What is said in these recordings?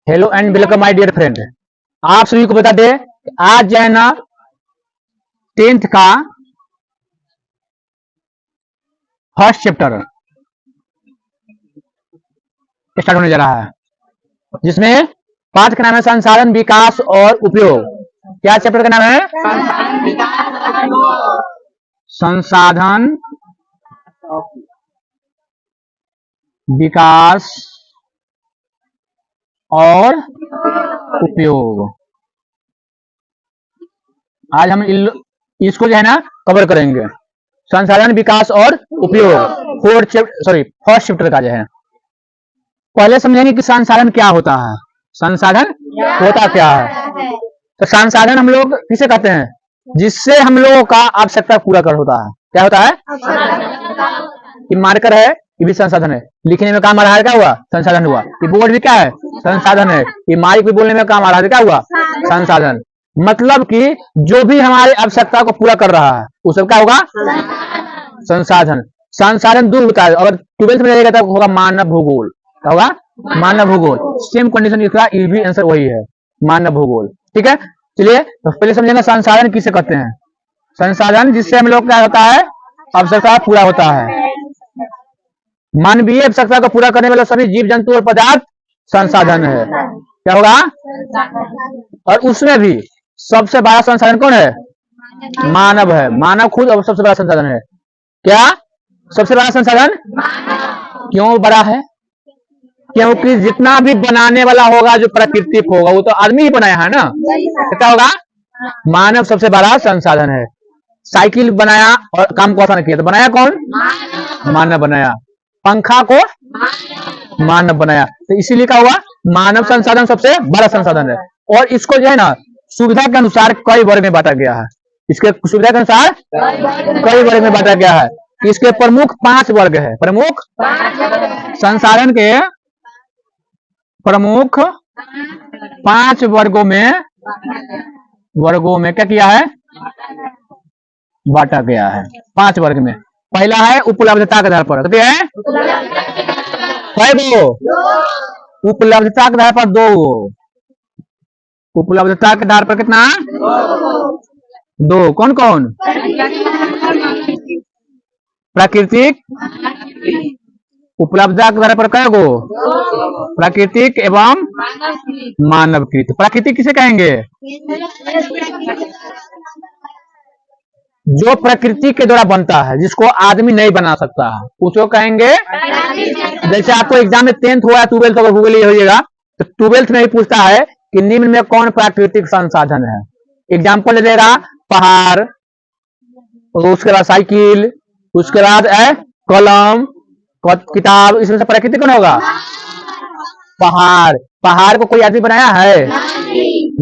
Hello and welcome my dear friend. आप सभी को बता दें कि आज जो है ना 10th का फर्स्ट चैप्टर स्टार्ट होने जा रहा है, जिसमें पाठ का नाम है संसाधन विकास और उपयोग। क्या चैप्टर का नाम है? संसाधन विकास और उपयोग। आज हम इसको जो है ना कवर करेंगे, संसाधन विकास और उपयोग। फर्स्ट चैप्टर का जो है पहले समझेंगे कि संसाधन क्या होता है, संसाधन होता क्या है। तो संसाधन हम लोग किसे कहते हैं? जिससे हम लोगों का आवश्यकता पूरा कर होता है। क्या होता है? ये मार्कर है, ये भी संसाधन है। लिखने में काम आ रहा है, क्या हुआ? संसाधन हुआ। ये बोर्ड भी क्या है? संसाधन है। ये माइक भी बोलने में काम आ रहा है, क्या हुआ? संसाधन। मतलब कि जो भी हमारी आवश्यकता को पूरा कर रहा है वो सब क्या होगा? संसाधन। संसाधन दूर होता है। अगर 12th में रहेगा तो होगा मानव भूगोल। क्या होगा? मानव भूगोल। सेम कंडीशन इसका, ये भी आंसर वही है, मानव भूगोल। ठीक है, चलिए तो पहले समझेंगे संसाधन किसे कहते हैं। संसाधन जिससे हम लोग क्या होता है, आवश्यकता पूरा होता है। मानवीय आवश्यकता को पूरा करने वाले सभी जीव जंतु और पदार्थ संसाधन है। क्या होगा? और उसमें भी सबसे बड़ा संसाधन कौन है? मानव है। मानव खुद अब सबसे बड़ा संसाधन है। क्या सबसे बड़ा संसाधन? क्यों बड़ा है? क्योंकि जितना भी बनाने वाला होगा, जो प्राकृतिक होगा, वो तो आदमी ही बनाया है ना। क्या होगा? मानव सबसे बड़ा संसाधन है। साइकिल बनाया और काम को आसान किया तो बनाया कौन? मानव बनाया। पंखा को मानव बनाया। तो इसीलिए क्या हुआ? मानव संसाधन सबसे बड़ा संसाधन है। और इसको जो है ना सुविधा के अनुसार कई वर्ग में बांटा गया है। इसके सुविधा के अनुसार कई वर्ग में बांटा गया है। इसके प्रमुख 5 वर्ग है। प्रमुख संसाधन के प्रमुख 5 वर्गों में क्या किया है? बांटा गया है 5 वर्ग में। पहला है उपलब्धता के आधार पर। क्या है? उपलब्धता के आधार पर 2। उपलब्धता के आधार पर कितना? 2। कौन कौन? प्राकृतिक। उपलब्धता के आधार पर कै गो? प्राकृतिक एवं मानवकृत। प्राकृतिक किसे कहेंगे? जो प्रकृति के द्वारा बनता है, जिसको आदमी नहीं बना सकता है, उसको कहेंगे। जैसे आपको एग्जाम में 10th हुआ, 12th अगर गूगल ये होइएगा तो 12th में ही पूछता है कि निम्न में कौन प्राकृतिक संसाधन है। एग्जाम्पल ले लेगा पहाड़, उसके बाद साइकिल, उसके बाद कलम, किताब। इसमें से प्राकृतिक कौन होगा? पहाड़। पहाड़ को कोई आदमी बनाया है?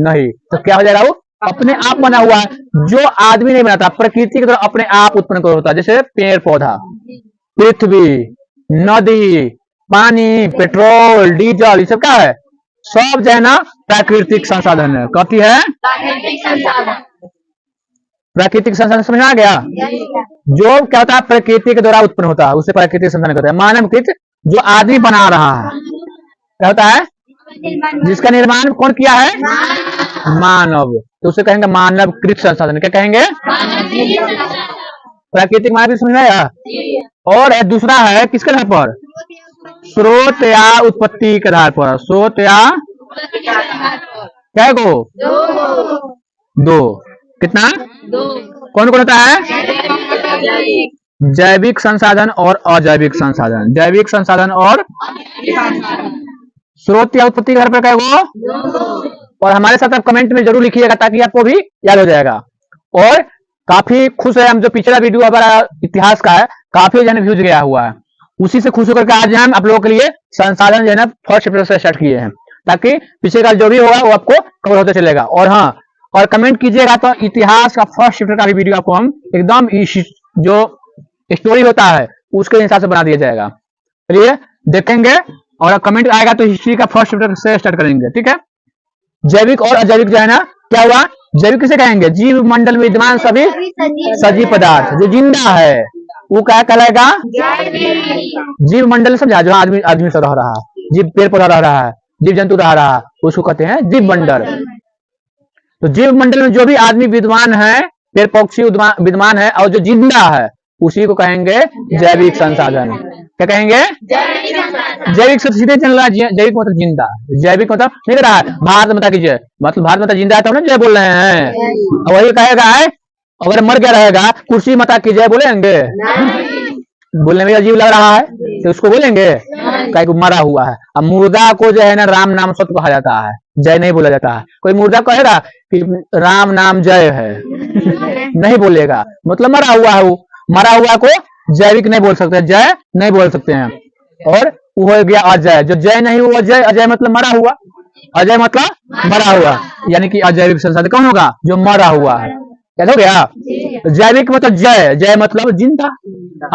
नहीं। तो क्या हो जाएगा? वो अपने आप बना हुआ है, जो आदमी नहीं बनाता। प्रकृति के द्वारा अपने आप उत्पन्न कर होता है। जैसे पेड़ पौधा, पृथ्वी, नदी, पानी, पेट्रोल, डीजल, ये सब क्या है? सब जो है ना प्राकृतिक संसाधन है। कहती है प्राकृतिक संसाधन। समझ आ गया? जो क्या होता है प्रकृति के द्वारा उत्पन्न होता है, उसे प्राकृतिक संसाधन कहते हैं। मानवकृत जो आदमी बना रहा है, क्या होता है? जिसका निर्माण कौन किया है? मानव। तो उसे कहेंगे मानवकृत संसाधन। क्या कहेंगे? प्राकृतिक मानव। समझ में आया? और दूसरा है किसके आधार पर? स्रोत या उत्पत्ति के आधार पर। स्रोत या क्या गो? 2। कितना? 2। कौन कौन होता है? जैविक संसाधन और अजैविक संसाधन। जैविक संसाधन और स्रोत या उत्पत्ति के आधार पर क्या गो? और हमारे साथ आप कमेंट में जरूर लिखिएगा ताकि आपको भी याद हो जाएगा। और काफी खुश है हम, जो पिछला वीडियो हमारा इतिहास का है, काफी जन व्यूज गया हुआ है। उसी से खुश होकर के आज हम आप लोगों के लिए संसाधन जो है ना फर्स्ट चैप्टर से स्टार्ट किए हैं, ताकि पीछे का जो भी होगा वो आपको कवर होते चलेगा। और हाँ, और कमेंट कीजिएगा तो इतिहास का फर्स्ट चैप्टर का भी वीडियो आपको हम एकदम जो स्टोरी होता है उसके हिसाब से बना दिया जाएगा। चलिए देखेंगे, और कमेंट आएगा तो हिस्ट्री का फर्स्ट चैप्टर से स्टार्ट करेंगे। ठीक है। जैविक और अजैविक जो है ना, क्या हुआ? जैविक किसे कहेंगे? जीव मंडल में विद्यमान सभी सजीव पदार्थ जो जिंदा है। वो क्या कहलाएगा? जीव मंडल समझा, जो आदमी आदमी से रह रहा है, जीव पेड़ पौधा रह रहा है, जीव जंतु रह रहा है, उसको कहते हैं जीव मंडल। तो जीव मंडल में जो भी आदमी विद्वान है, पेड़ पक्षी विद्वान है और जो जिंदा है, उसी को कहेंगे जैविक संसाधन। क्या कहेंगे? जैविक से सीधे चल रहा है, जैविक मतलब जिंदा, जैविक मतलब नहीं रहा है भारत माता की जय, मतलब भारत माता जिंदा है तो हम जय बोल रहे हैं। वही कहेगा है, अगर मर गया रहेगा कुर्सी माता की जय बोलेंगे? बोलने में अजीब लग रहा है तो उसको बोलेंगे, कहीं को मरा हुआ है। अब मुर्दा को जो है ना राम नाम सत्य कहा जाता है, जय नहीं बोला जाता है। कोई मुर्दा कहेगा कि राम नाम जय है, नहीं बोलेगा, मतलब मरा हुआ है। वो मरा हुआ को जैविक नहीं बोल सकते, जय नहीं बोल सकते हैं। और वो हो गया अजय, जो जय नहीं हुआ जय, अजय मतलब मरा हुआ, अजय मतलब मरा हुआ, यानी कि अजैविक संसाधन कौन होगा? जो मरा हुआ है। क्या हो गया? जैविक मतलब जय, जय मतलब जिंदा,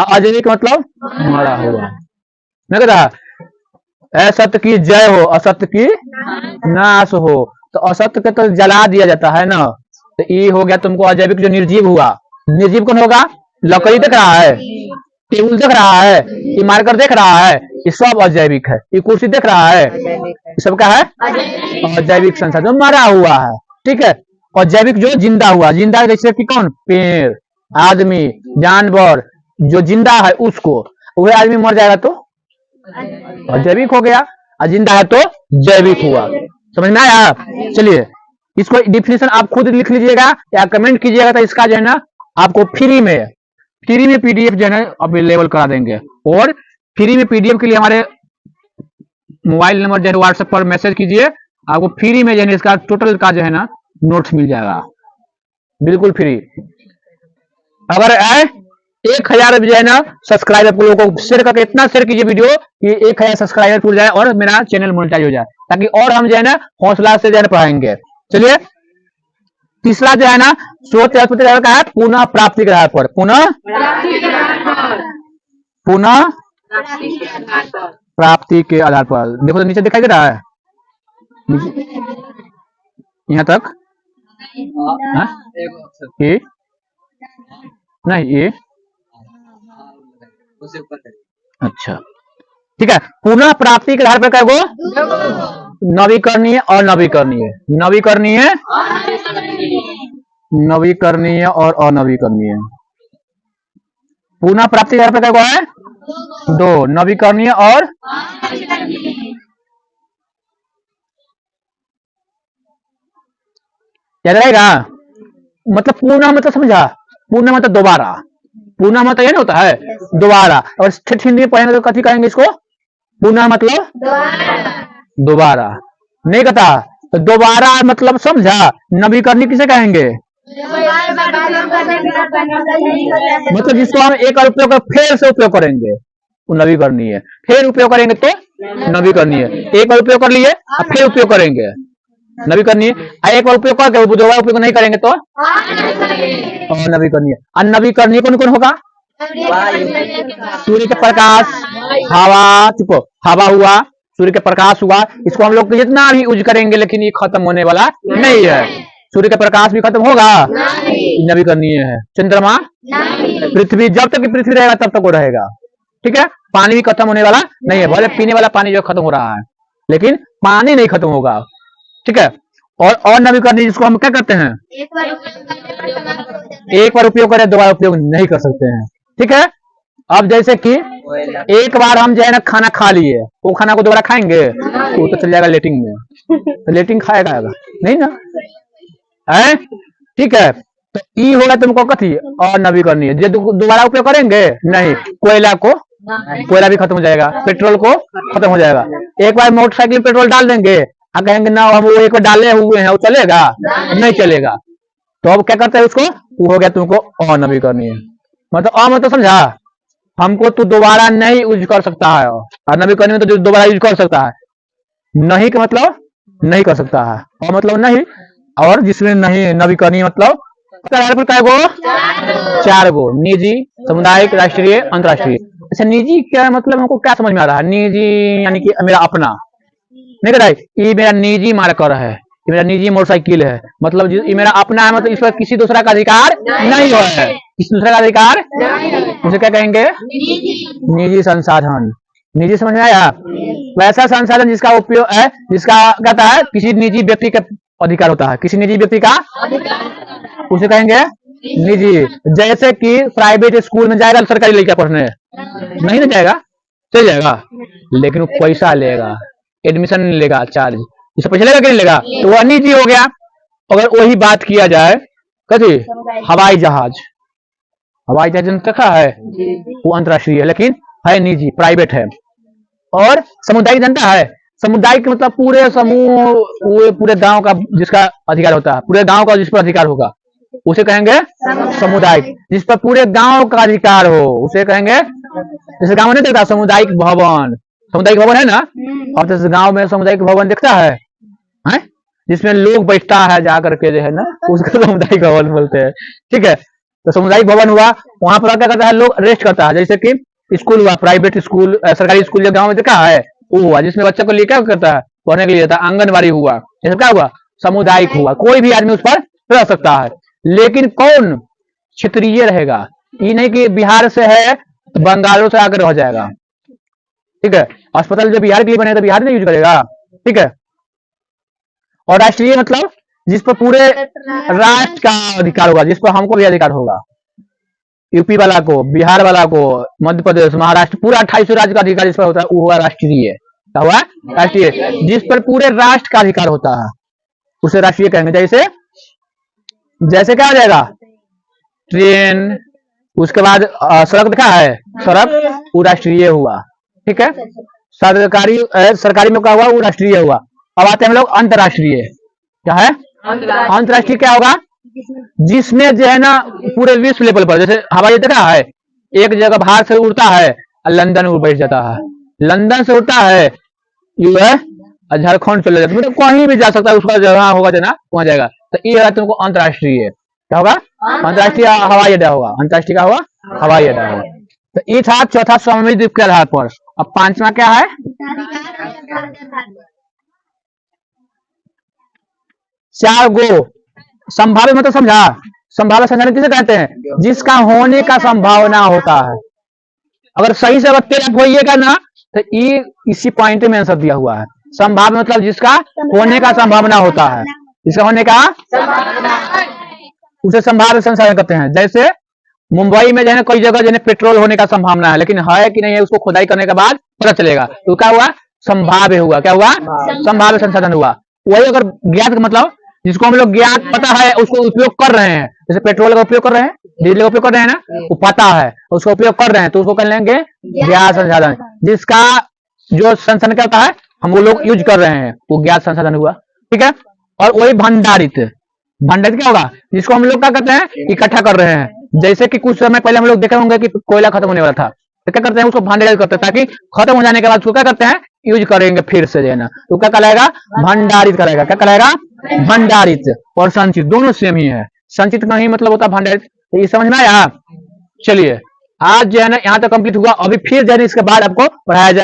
अजैविक मतलब मरा हुआ। मैं कहता असत्य की जय हो, असत्य की नाश हो। तो असत्य के तो जला दिया जाता है ना, तो ये हो गया तुमको अजैविक। जो निर्जीव हुआ, निर्जीव कौन होगा? लकड़ी देख रहा है, टेबल देख रहा है, ये मार्कर देख रहा है, ये सब अजैविक है। ये कुर्सी देख रहा है, ये सब क्या है? अजैविक संसाधन, मरा हुआ है। ठीक है। और जैविक जो जिंदा हुआ, जिंदा जैसे कि कौन? पेड़, आदमी, जानवर, जो जिंदा है उसको, वह आदमी मर जाएगा तो अजैविक हो गया, और जिंदा है तो जैविक हुआ। समझ में आया? चलिए इसको डिफिनेशन आप खुद लिख लीजिएगा या कमेंट कीजिएगा, तो इसका जो है ना आपको फ्री में पीडीएफ जो है ना अवेलेबल करा देंगे। और फ्री में पीडीएफ के लिए हमारे मोबाइल नंबर जो है व्हाट्सएप पर मैसेज कीजिए, आपको फ्री में जो है इसका टोटल का जो है ना नोट्स मिल जाएगा, बिल्कुल फ्री। अगर 1000 जो है ना सब्सक्राइबर लोगों को शेयर करके इतना शेयर कीजिए वीडियो कि 1000 सब्सक्राइबर टूट जाए और मेरा चैनल मोनेटाइज हो जाए, ताकि और हम जो है ना हौसला से जो है पढ़ाएंगे। चलिए तीसरा जो है ना स्रोत का है पुनः प्राप्ति के आधार पर, पुनः प्राप्ति के आधार पर। देखो तो नीचे दिखाई दे रहा है, यहाँ तक ये नहीं, ये अच्छा ठीक है। पुनः प्राप्ति के आधार पर क्या गो? नवीकरणीय और नवीकरणीय, नवीकरणीय नवीकरणीय और अनवीकरणीय। पुनः प्राप्ति के आधार पर क्या है? 2, नवीकरणीय और याद रहेगा। मतलब पुनः मतलब समझा, पुनः मतलब दोबारा, पुनः मतलब ये होता है दोबारा। और हिंदी में पढ़ेंगे तो कथी कहेंगे इसको? पुनः मतलब दोबारा। नहीं कहता तो दोबारा मतलब समझा। नवीकरणीय किसे कहेंगे? मतलब जिसको हम एक बार उपयोग फिर से उपयोग करेंगे वो नवीकरणीय है, फिर उपयोग करेंगे तो नवीकरणीय। एक बार उपयोग कर लिए अब फिर उपयोग करेंगे नवीकरणीय, एक बार उपयोग करके दोबारा उपयोग नहीं करेंगे तो नवीकरणीय। अनवीकरणीय कौन कौन होगा? सूर्य के प्रकाश, हवा, चुप, हवा हुआ, सूर्य के प्रकाश हुआ, इसको हम लोग जितना भी यूज करेंगे लेकिन ये खत्म होने वाला नहीं है। सूर्य का प्रकाश भी खत्म होगा, नवीकरणीय है। चंद्रमा, पृथ्वी, जब तक पृथ्वी रहेगा तब तक वो रहेगा। ठीक है। पानी भी खत्म होने वाला नहीं है, भले पीने वाला पानी जो खत्म हो रहा है लेकिन पानी नहीं खत्म होगा। ठीक है। और अनवीकरणीय जिसको हम क्या करते हैं? एक बार उपयोग करें दोबारा उपयोग नहीं कर सकते हैं। ठीक है। अब जैसे कि एक बार हम जो है ना खाना खा लिए, वो खाना को दोबारा खाएंगे वो तो चल जाएगा लेटिंग में, तो लेटिंग खाएगा नहीं ना है। ठीक है। तो ई होगा तुमको कथी? और नवीकरणीय, जो दोबारा उपयोग करेंगे नहीं। कोयला को, कोयला भी खत्म हो जाएगा, पेट्रोल को खत्म हो जाएगा। एक बार मोटरसाइकिल में पेट्रोल डाल देंगे और कहेंगे ना हम वो एक बार डाले हुए हैं वो चलेगा नहीं चलेगा, तो अब क्या करते हैं उसको? वो हो गया तुमको अनवीकरणीय। मतलब मतलब समझा, हमको तो दोबारा नहीं यूज कर सकता है, और नवीकरणीय में तो दोबारा यूज कर सकता है। नहीं का मतलब नहीं कर सकता है, और मतलब नहीं, और जिसमें नहीं नवीकरणीय मतलब 4 गो, निजी, सामुदायिक, राष्ट्रीय, अंतरराष्ट्रीय। अच्छा निजी क्या मतलब हमको क्या समझ में आ रहा है? निजी यानी कि मेरा अपना नहीं कर, ये मेरा निजी मार्कर है, ये मेरा निजी मोटरसाइकिल है, मतलब ये मेरा अपना है, मतलब इस पर किसी दूसरा का अधिकार नहीं है। दूसरे का अधिकार उसे क्या कहेंगे? निजी संसाधन। निजी समझ में आया? वैसा संसाधन जिसका उपयोग है, जिसका कहता है किसी निजी व्यक्ति का अधिकार होता है, किसी निजी व्यक्ति का उसे कहेंगे निजी। जैसे कि प्राइवेट स्कूल में जाएगा सरकारी लड़का पढ़ने, नहीं ना जाएगा, चल जाएगा, लेकिन वो पैसा लेगा, एडमिशन नहीं लेगा, चार्ज इसे पैसा लेगा कि नहीं लेगा, तो वह निजी हो गया। अगर वही बात किया जाए कथी, हवाई जहाज, हवाई जहाज देखा है, वो अंतरराष्ट्रीय है लेकिन है निजी, प्राइवेट है। और सामुदायिक जनता है, सामुदायिक मतलब पूरे समूह, वो पूरे गांव का जिसका अधिकार होता है, पूरे गांव का जिस पर अधिकार होगा उसे कहेंगे सामुदायिक। जिस पर पूरे गांव का अधिकार हो उसे कहेंगे, जैसे गांव में नहीं देखता सामुदायिक भवन, सामुदायिक भवन है ना, और जैसे गांव में सामुदायिक भवन दिखता है, जिसमें लोग बैठता है जाकर के जो है ना, उसको सामुदायिक भवन बोलते हैं। ठीक है, तो सामुदायिक भवन हुआ, वहां पर क्या करता है, लोग रेस्ट करता है। जैसे कि स्कूल हुआ, प्राइवेट स्कूल, सरकारी स्कूल जो गांव में देखा है वो हुआ, जिसमें बच्चे को लिए क्या करता है, पढ़ने के लिए जाता है। आंगनबाड़ी हुआ, जैसे क्या हुआ, सामुदायिक हुआ, कोई भी आदमी उस पर रह सकता है। लेकिन कौन क्षेत्रीय रहेगा, ये नहीं कि बिहार से है तो बंगालों से आकर रह जाएगा। ठीक है, अस्पताल जो बिहार के लिए बने तो बिहार नहीं यूज करेगा। ठीक है, और राष्ट्रीय मतलब जिस पर पूरे राष्ट्र का अधिकार होगा, जिस पर हमको भी अधिकार होगा, यूपी वाला को, बिहार वाला को, मध्य प्रदेश, महाराष्ट्र, पूरा 28 राज्य का अधिकार जिस पर होता है वो हुआ राष्ट्रीय। क्या हुआ, राष्ट्रीय। जिस पर पूरे राष्ट्र का अधिकार होता है उसे राष्ट्रीय कहेंगे। जैसे जैसे क्या हो जाएगा, ट्रेन, उसके बाद सड़क देखा है, सड़क वो राष्ट्रीय हुआ। ठीक है, सरकारी सरकारी में क्या हुआ, वो राष्ट्रीय हुआ। अब आते हैं हम लोग अंतरराष्ट्रीय। क्या है अंतरराष्ट्रीय? क्या होगा, जिसमें जो है ना पूरे विश्व लेवल पर, जैसे हवाई देखा है, एक जगह बाहर से उड़ता है और लंदन में बैठ जाता है, लंदन से उड़ता है यूएस और झारखंड चले जाता है, मतलब कहीं भी जा सकता है, उसका जगह होगा ना वहां जाएगा। तो ये होगा तुमको अंतरराष्ट्रीय। क्या होगा, अंतरराष्ट्रीय हवाई अड्डा होगा। अंतरराष्ट्रीय का हुआ, हवाई अड्डा होगा। तो ये था चौथा स्वामी द्वीप के आधार पर। अब पांचवा क्या है, चार गो संभाव्य, मतलब समझा, संभाव्य संचालन किसे कहते हैं, जिसका होने का संभावना होता है। अगर सही से अगर आप होइएगा ना तो ये इसी पॉइंट में आंसर दिया हुआ है। संभाव्य मतलब जिसका होने का संभावना होता है, जिसका होने का, उसे संभाव्य संसाधन कहते हैं। जैसे मुंबई में जो है कोई जगह जो है पेट्रोल होने का संभावना है, लेकिन है कि नहीं है उसको खुदाई करने के बाद पता चलेगा, तो क्या हुआ, संभाव्य हुआ। क्या हुआ, संभाव्य संसाधन हुआ। वही अगर ज्ञात मतलब जिसको हम लोग ज्ञात पता है उसको उपयोग कर रहे हैं, जैसे पेट्रोल का उपयोग कर रहे हैं, डीजल का उपयोग कर रहे हैं ना, वो पता है उसको उपयोग कर रहे हैं, तो उसको कर लेंगे ज्ञात संसाधन। जिसका जो संसाधन करता है हम वो लोग यूज कर रहे हैं, वो ज्ञात संसाधन हुआ। ठीक है, और वही भंडारित, भंडारित क्या होगा, जिसको हम लोग क्या करते हैं, इकट्ठा कर रहे हैं। जैसे कि कुछ समय पहले हम लोग देखे होंगे कि कोयला खत्म होने वाला था, तो क्या करते हैं, उसको भंडारित करते हैं, ताकि खत्म हो जाने के बाद उसको क्या करते हैं, यूज करेंगे फिर से, जो है ना, तो क्या कहलाएगा, भंडारित कराएगा। क्या कहलाएगा, भंडारित। और संचित दोनों सेम ही है, संचित का ही मतलब होता है भंडारित। तो ये समझ में आया। चलिए आज जो है ना यहाँ तक कंप्लीट हुआ, अभी फिर जो है इसके बाद आपको पढ़ाया जाए।